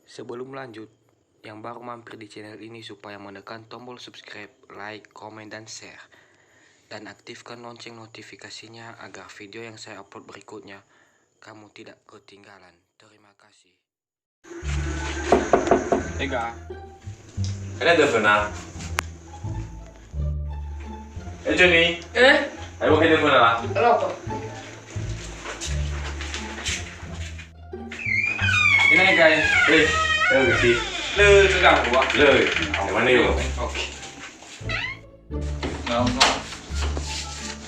Sebelum lanjut, yang baru mampir di channel ini supaya menekan tombol subscribe, like, komen, dan share. Dan aktifkan lonceng notifikasinya agar video yang saya upload berikutnya kamu tidak ketinggalan. Terima kasih. Ega, ada teleponan? Johnny, ayo pakai teleponan lah. Kenapa? Ini nih guys, ayo ganti. Le, tegang gua. Le, mana yuk? Oke. Nama.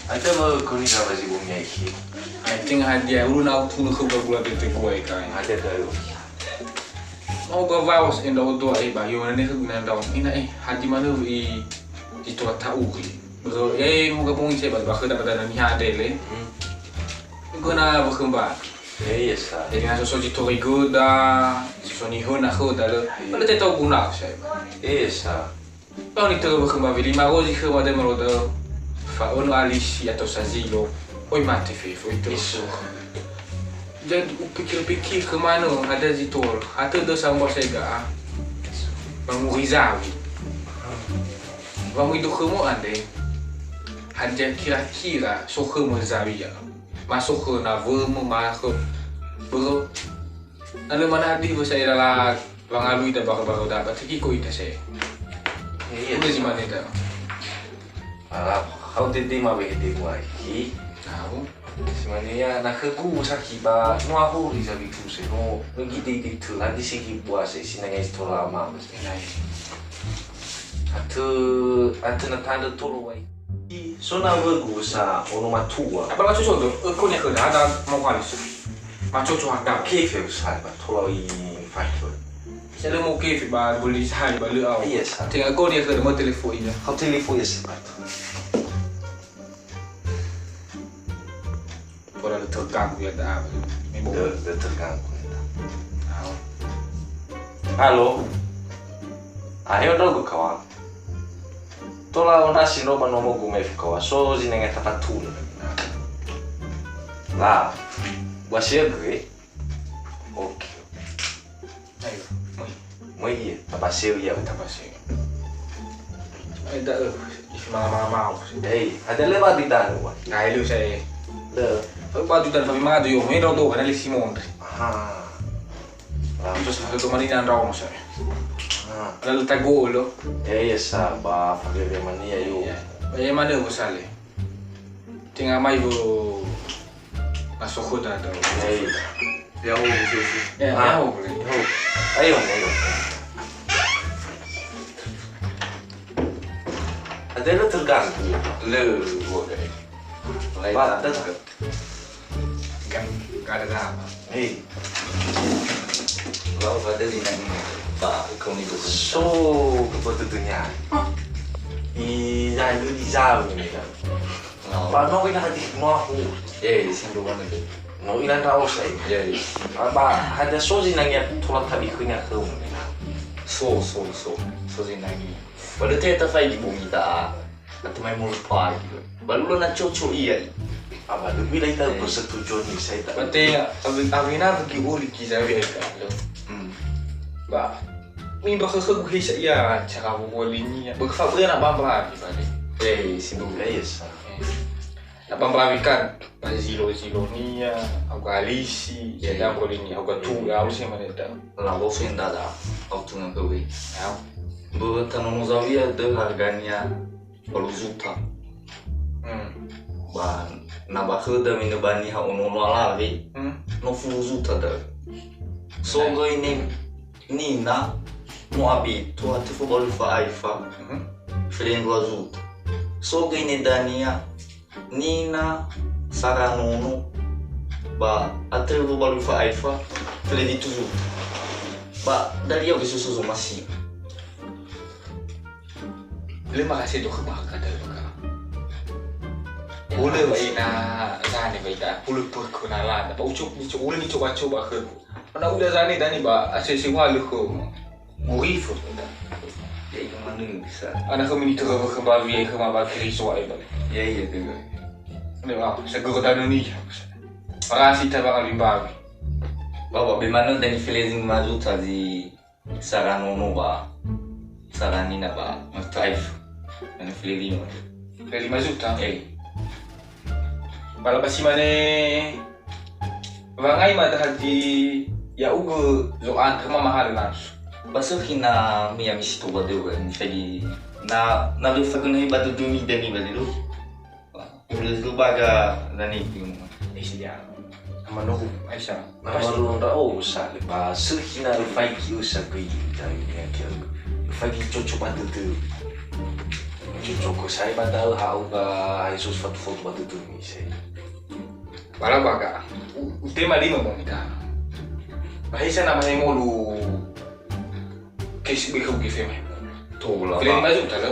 Ada mau kau ni apa sih punya ini? I think hadiah ulu nak tunu khubra gula bete gue kai. Ada tu. Mau gua vaus in daw do ai ba yo ne khubna daw ina hadi mana i to ta u ki. Bro mau gabung saya ba khada pada ni ha de le. Gua na ba khumba. Yes sah. Jadi na so to go da so ni ho na khoda le. Pada te to guna saya ba. Yes sah. Kau ni to ba khumba vili ma rozi khumba de mero da fa ono alisi atau sazilo. Oi mate foi itu. Jadi pikir-pikir kemana ada zitor, ada dosa mbak saya bangun rizawi, bangun itu kamu ande, hanya kira-kira so kamu zawi ya, masuk ke navel masuk, bro, ada mana di bahasa adalah bang alu itu baru-baru dapat, tapi kau itu saya, udah di mana itu? Kau tadi mau begitu lagi? Tahu. Sebenarnya nak aku sakit bah, semua aku di sana itu sih, no, begitu itu nanti sih buat sih nanya itu lama mesti. Atu nak tanda tolu wai. So na bagus ono matua. Apa macam tu? Kau ni kena ada mau kualis, macam tu ada. Kefir usai bah, tolu ini faktor. Saya mau kefir bah boleh saya bah luau. Yes. Tinggal kau ni kena mau telefon ini. Kau telefon ya sebab. Orang terganggu ya dah. Dah terganggu. Halo. Ayo dong kawan. Tola ona sino manomo gume kawan. So zinenge tapatul. Lah. Wasia gue. Oke. Ayo. Moi iya, tapasil ya. Tapasil. Ada malam-malam. Ada lewat di dalam. Nah, itu saya. Le. Baju dan kami mengadu yo, ini rodo kan lagi Simon. Terus itu maninan raw saya. Ada letak gol lo. Sabah, pakai mania yo. Mana bu sale? Tinggal mai bu masuk kota tu. Ya, Ya, boleh. Ayo. Ada lo terganggu. Le, boleh. Batas. Gak ada apa. Kalau ada di nang Pak kau ni tu. So, kebetulannya. Iya, itu di jauh ini kan. Pak no ini hati mau aku. Sindu mana tu? No ini tahu saya. Apa ada soji nangnya tolak tadi kena kamu. So di nang. Pada tu tak fai di bumi tak. Atau main mulut pagi. Baru lo nak cocok iya. Apa lebih lagi tak bersetuju nih saya tak. Berarti Avina pergi uli kisah dia kan. Ba, mi bakal gue ya cara bolehnya. Bakal dia nak bambang lagi tadi. Sindu. Yes. Nak bambang kan. Pada zilo ni ya, aku alisi, ya dah bolehnya. Aku tu ya, harusnya mana dah. Lalu sen dah dah. Kau tu nak kau. Ya. Bertanam Zawia de harganya 10 juta. Ban nabakh da min bani ha ono lalavi. No 10 juta da. So go ini Nina mo abito at football fa aifa. Frendo azuta. So go ini Dania Nina Saranono ba at football fa aifa fredi tuzu. Ba dari yo susu masih. Terima kasih tu kebakaran dari kau. Boleh baik na zani baik dah. Boleh perkenalan. Apa ucap ni coba ke. Mana udah zani dah ni ba asesi walu ko. Murif dah. Ya itu mana bisa. Anak kami ni tu kembali ke mabak riswa iba. Ya tu. Ni ah segera dah ni. Makasih tabang alim babi. Bawa bagaimana dan feeling mazuta di saranono ba saranina ba drive dan feeling Dari mazuta. Bala basi mane vangai mata hadi ya ugo zo antra mahal langsung. baso hina mi amis to ba dewa ni fagi na lu fagun hi batu dumi dani ba dulu udah baga dani Isinya. Mano Aisyah. Namaru nda o sa le ba sehina le fai ki usa kui dai ya ki fai ki coco batu coco ko sai bata ha uga Jesus fatu foto batu tu ni sai Bala baga. O tema lima bom kita. Bahisa nama molu kesi biko gife mai. to la Feeling ba mazuta lo.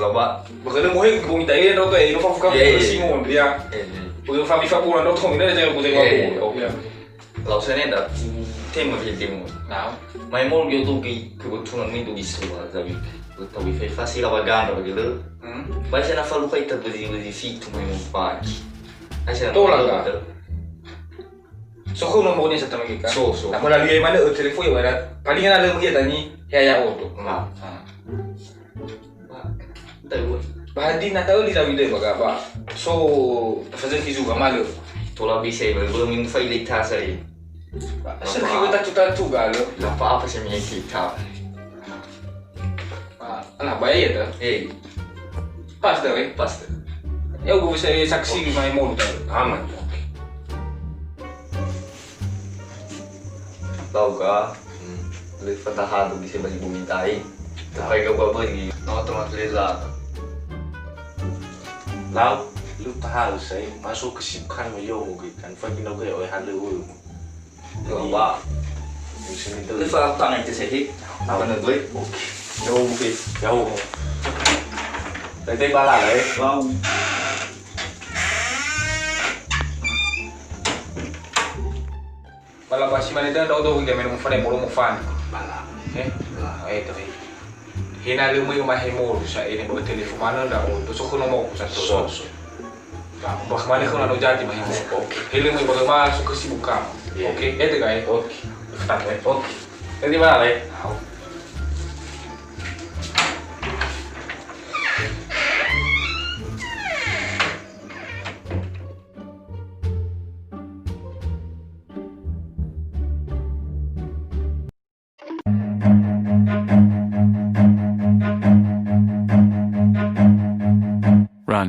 la ba Bakal mo bom kita ini ndo to no fa fuka singon dia. Udah fa fa bulan ndo to ini jangan kuzenga ko. lao sene da tema vi demo Nah, mai mol yo to ki ko tunan mi to gisu ba zabi to vi fai fasi la baganda ba gelo vai se na falu kai ta bezi fitu mai mo pa ai se na To lah, Kak. So kung mau niya sa tamagi ka. So. Ako lagi mana telepon ya wala. Paling na alam kita ni kaya auto. Ma. Dai wo Bahadi na tahu di dalam video baga ba. So fazer kizu ga malo. to la bi se ba belum fai le ta sai Asal kita tu galo. la pa apa se mi ki ta Alah bahaya ya ta. Pas dah weh. pasta Ya gue bisa saksi mai mau ta. aman lau ka le fatahado bi se ba bumi tai ta pai ka ba ba ni no to ma le la lau lu tahu sai masuk kesibukan yo mo kan fai ki no ge oi halu lo ba yung sini le fa ta ngai te se hi apa na doi yo bu ki jauh Tadi bala lah wow Bala basi mana dah do kita minum fane bolo mo fan. bala Itu eh. Hina lu mo mai mo sa ini bawa telefon mana dah o to so kuno mo sa to. so Bah mana kau nak jadi mah mo. Hele mo baga masuk kesibukan. Yeah. Oke, itu guys. oke Start eh. oke Tadi bala lah Run.